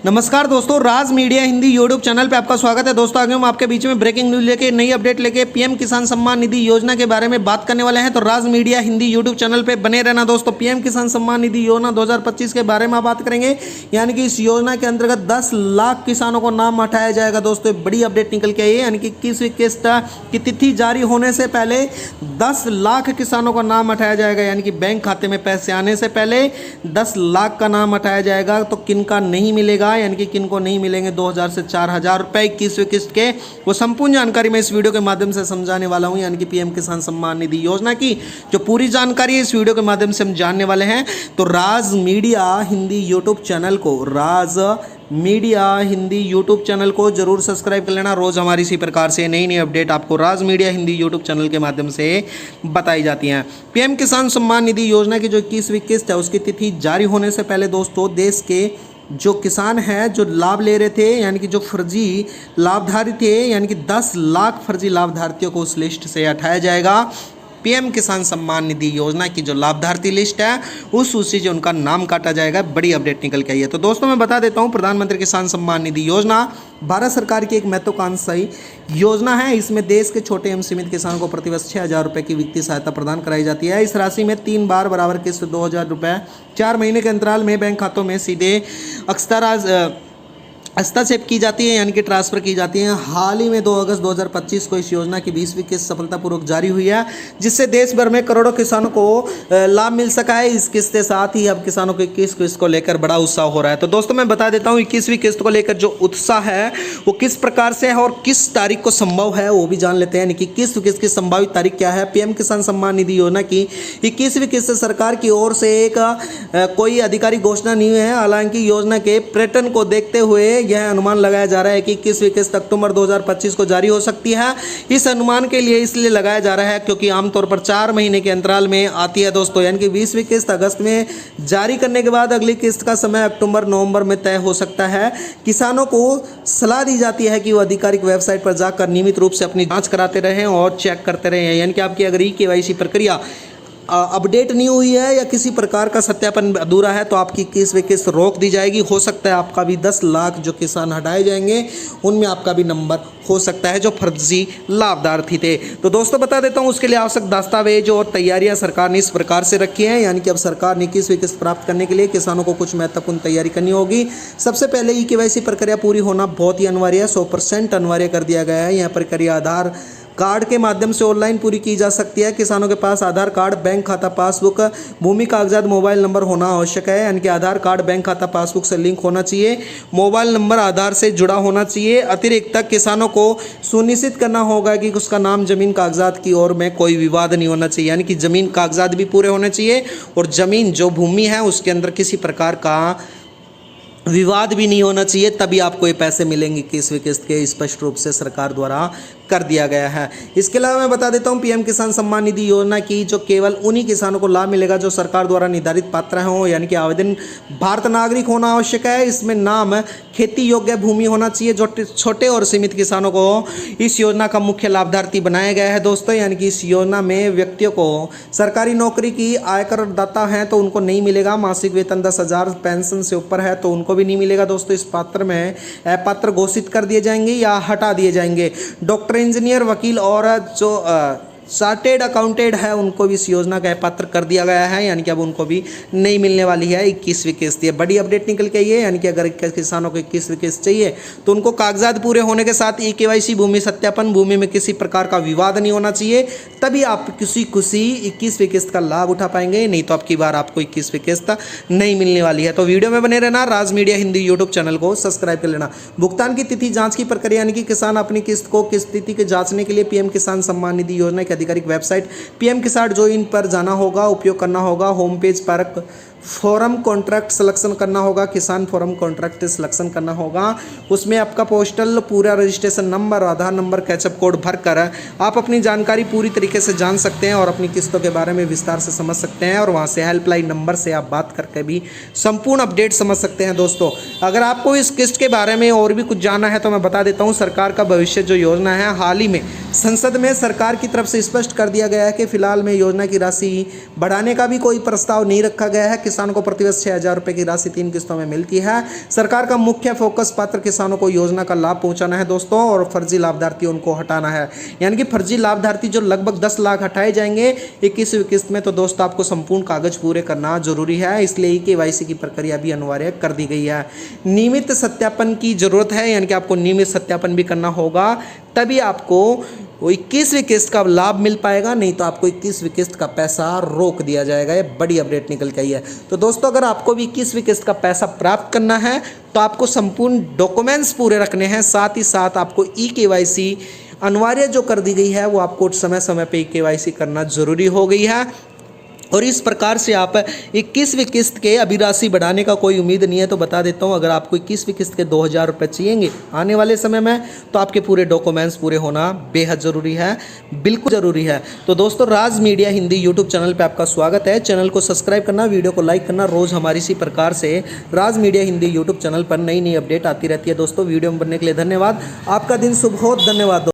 नमस्कार दोस्तों, राज media Hindi YouTube channel पे आपका स्वागत है। दोस्तों आगे हम आपके बीच में ब्रेकिंग न्यूज लेके नई अपडेट लेके पीएम किसान सम्मान निधि योजना के बारे में बात करने वाले हैं। तो राज मीडिया हिंदी यूट्यूब चैनल पे बने रहना दोस्तों। पीएम किसान सम्मान निधि योजना 2025 के बारे में बात करेंगे, यानी कि इस योजना के अंतर्गत 10 लाख किसानों को नाम हटाया जाएगा। दोस्तों बड़ी अपडेट निकल के आई है, यानी कि 21वीं किस्त की तिथि जारी होने से पहले 10 लाख किसानों को नाम हटाया जाएगा, यानी कि बैंक खाते में पैसे आने से पहले 10 लाख का नाम हटाया जाएगा। तो किन का नहीं मिलेगा, यानी कि किन को नहीं मिलेंगे 2000 से 4000 रुपए 21वीं किस्त के, वो संपूर्ण जानकारी मैं इस वीडियो के माध्यम से समझाने वाला हूं। यानी कि पीएम किसान सम्मान निधि योजना की जो पूरी जानकारी है इस वीडियो के माध्यम से हम जानने वाले हैं। तो राज मीडिया हिंदी यूट्यूब चैनल को जरूर सब्सक्राइब कर लेना। रोज हमारी इसी प्रकार से नई नई अपडेट आपको राज मीडिया हिंदी यूट्यूब चैनल के माध्यम से बताई जाती हैं। पीएम किसान सम्मान निधि योजना की जो 21वीं किस्त है उसकी तिथि जारी होने से पहले दोस्तों देश के जो किसान हैं जो लाभ ले रहे थे, यानी कि जो फर्जी लाभधारी थे, यानी कि 10 लाख फर्जी लाभधारियों को उस लिस्ट से हटाया जाएगा। पीएम किसान सम्मान निधि योजना की जो लाभधारती लिस्ट है उस सूची से उनका नाम काटा जाएगा। बड़ी अपडेट निकल के आई है। तो दोस्तों मैं बता देता हूं, प्रधानमंत्री किसान सम्मान निधि योजना भारत सरकार की एक महत्वाकांक्षी योजना है। इसमें देश के छोटे एवं सीमित किसानों को प्रतिवर्ष 6000 रुपये की वित्तीय सहायता प्रदान कराई जाती है। इस राशि में 3 बार बराबर किस्त 2000 रुपये 4 महीने के अंतराल में बैंक खातों में सीधे हस्ताक्षेप की जाती है, यानी कि ट्रांसफर की जाती है। हाल ही में 2 अगस्त 2025 को इस योजना की 20वीं किस्त सफलतापूर्वक जारी हुई है, जिससे देश भर में करोड़ों किसानों को लाभ मिल सका है। इस किस्त के साथ ही अब किसानों को 21 किस्त को लेकर बड़ा उत्साह हो रहा है। तो दोस्तों मैं बता देता हूँ 21वीं किस्त को लेकर जो उत्साह है वो किस प्रकार से है और किस तारीख को संभव है वो भी जान लेते हैं। यानी कि किस किस्त की संभावित तारीख क्या है। पीएम किसान सम्मान निधि योजना की 21वीं किस्त सरकार की ओर से एक कोई आधिकारिक घोषणा नहीं है। हालांकि योजना के पैटर्न को देखते हुए यह अनुमान लगाया जा रहा है कि 21वीं किस्त अक्टूबर 2025 को जारी हो सकती है। इस अनुमान के लिए इसलिए लगाया जा रहा है क्योंकि आमतौर पर 4 महीने के अंतराल में आती है दोस्तों। यानी कि 20वीं किस्त अगस्त में जारी करने के बाद अगली किस्त का समय अक्टूबर नवंबर में तय हो सकता है। किसानों को सलाह दी जाती है कि वो आधिकारिक वेबसाइट पर जाकर नियमित रूप से अपनी जाँच कराते रहें और चेक करते रहें। यानी कि आपकी अगर KYC प्रक्रिया अपडेट नहीं हुई है या किसी प्रकार का सत्यापन अधूरा है तो आपकी 21वीं किस्त रोक दी जाएगी। हो सकता है आपका भी 10 लाख जो किसान हटाए जाएंगे उनमें आपका भी नंबर हो सकता है जो फर्जी लाभधारती थे। तो दोस्तों बता देता हूं उसके लिए आवश्यक दस्तावेज और तैयारियां सरकार ने इस प्रकार से रखी हैं। यानी कि अब सरकार ने 21वीं किस्त प्राप्त करने के लिए किसानों को कुछ महत्वपूर्ण तैयारी करनी होगी। सबसे पहले KYC प्रक्रिया पूरी होना बहुत ही अनिवार्य है, 100% अनिवार्य कर दिया गया है। यह प्रक्रिया आधार कार्ड के माध्यम से ऑनलाइन पूरी की जा सकती है। किसानों के पास आधार कार्ड, बैंक खाता पासबुक, भूमि कागजात, मोबाइल नंबर होना आवश्यक है। यानी कि आधार कार्ड बैंक खाता पासबुक से लिंक होना चाहिए, मोबाइल नंबर आधार से जुड़ा होना चाहिए। अतिरिक्त किसानों को सुनिश्चित करना होगा कि उसका नाम जमीन कागजात की ओर में कोई विवाद नहीं होना चाहिए। यानी कि जमीन कागजात भी पूरे होने चाहिए और जमीन जो भूमि है उसके अंदर किसी प्रकार का विवाद भी नहीं होना चाहिए, तभी आपको ये पैसे मिलेंगे 21वीं किस्त के। स्पष्ट रूप से सरकार द्वारा कर दिया गया है। इसके अलावा मैं बता देता हूँ पीएम किसान सम्मान निधि योजना की जो केवल उन्हीं किसानों को लाभ मिलेगा जो सरकार द्वारा निर्धारित पात्र हों, यानी कि आवेदन भारत नागरिक होना आवश्यक है। इसमें नाम खेती योग्य भूमि होना चाहिए। जो छोटे और सीमित किसानों को इस योजना का मुख्य लाभधारती बनाया गया है दोस्तों। यानी कि इस योजना में व्यक्तियों को सरकारी नौकरी की आयकर दाता हैं तो उनको नहीं मिलेगा। मासिक वेतन 10,000 पेंशन से ऊपर है तो उनको भी नहीं मिलेगा दोस्तों। इस पात्र में अपात्र घोषित कर दिए जाएंगे या हटा दिए जाएंगे। डॉक्टर, इंजीनियर, वकील और जो चार्टेड अकाउंटेंट है उनको भी इस योजना का पात्र कर दिया गया है। यानी कि अब उनको भी नहीं मिलने वाली है 21वीं किस्त। ये बड़ी अपडेट निकल के आई है। यानी कि अगर किसानों को 21वीं किस्त चाहिए तो उनको कागजात पूरे होने के साथ KYC, भूमि सत्यापन, भूमि में किसी प्रकार का विवाद नहीं होना चाहिए, तभी आप खुशी 21वीं किस्त का लाभ उठा पाएंगे। नहीं तो आपकी बार आपको 21वीं किस्त नहीं मिलने वाली है। तो वीडियो में बने रहना। राज मीडिया हिंदी यूट्यूब चैनल को सब्सक्राइब कर लेना। भुगतान की तिथि जाँच की प्रक्रिया, यानी कि किसान अपनी किस्त को किस तिथि के जाँचने के लिए पीएम किसान सम्मान निधि योजना के आधिकारिक वेबसाइट पीएम किसान जो इन पर जाना होगा, उपयोग करना होगा। होम पेज पर फॉर्म कॉन्ट्रैक्ट सिलेक्शन करना होगा, किसान फॉर्म कॉन्ट्रैक्ट सिलेक्शन करना होगा। उसमें आपका पोस्टल पूरा रजिस्ट्रेशन नंबर, आधार नंबर, कैचअप कोड भरकर आप अपनी जानकारी पूरी तरीके से जान सकते हैं और अपनी किस्तों के बारे में विस्तार से समझ सकते हैं। और वहां से हेल्पलाइन नंबर से आप बात करके भी संपूर्ण अपडेट समझ सकते हैं दोस्तों। अगर आपको इस किस्त के बारे में और भी कुछ जानना है तो मैं बता देता हूँ, सरकार का भविष्य जो योजना है हाल ही में संसद में सरकार की तरफ से स्पष्ट कर दिया गया है कि फिलहाल में योजना की राशि बढ़ाने का भी कोई प्रस्ताव नहीं रखा गया है। किसान को प्रतिवर्ष 6,000 रुपये की राशि 3 किस्तों में मिलती है। सरकार का मुख्य फोकस पात्र किसानों को योजना का लाभ पहुंचाना है दोस्तों, और फर्जी लाभार्थी उनको हटाना है। यानी कि फर्जी लाभार्थी जो लगभग 10 लाख हटाए जाएंगे 21वीं किस्त में। तो दोस्तों आपको संपूर्ण कागज पूरे करना जरूरी है, इसलिए KYC की प्रक्रिया भी अनिवार्य कर दी गई है। नियमित सत्यापन की जरूरत है, यानी कि आपको नियमित सत्यापन भी करना होगा, तभी आपको 21वीं किस्त का लाभ मिल पाएगा, नहीं तो आपको 21वीं किस्त का पैसा रोक दिया जाएगा। ये बड़ी अपडेट निकल के आई है। तो दोस्तों अगर आपको भी 21वीं किस्त का पैसा प्राप्त करना है तो आपको संपूर्ण डॉक्यूमेंट्स पूरे रखने हैं, साथ ही साथ आपको KYC अनिवार्य जो कर दी गई है वो आपको समय समय पे KYC करना जरूरी हो गई है। और इस प्रकार से आप 21वीं किस्त के अभी राशि बढ़ाने का कोई उम्मीद नहीं है। तो बता देता हूँ, अगर आपको 21वीं किस्त के 2,000 रुपये चाहिए आने वाले समय में, तो आपके पूरे डॉक्यूमेंट्स पूरे होना बेहद ज़रूरी है, बिल्कुल ज़रूरी है। तो दोस्तों राज मीडिया हिंदी यूट्यूब चैनल पे आपका स्वागत है। चैनल को सब्सक्राइब करना, वीडियो को लाइक करना। रोज़ हमारी इसी प्रकार से राज मीडिया हिंदी यूट्यूब चैनल पर नई नई अपडेट आती रहती है। दोस्तों वीडियो में बनने के लिए धन्यवाद। आपका दिन शुभ हो। धन्यवाद।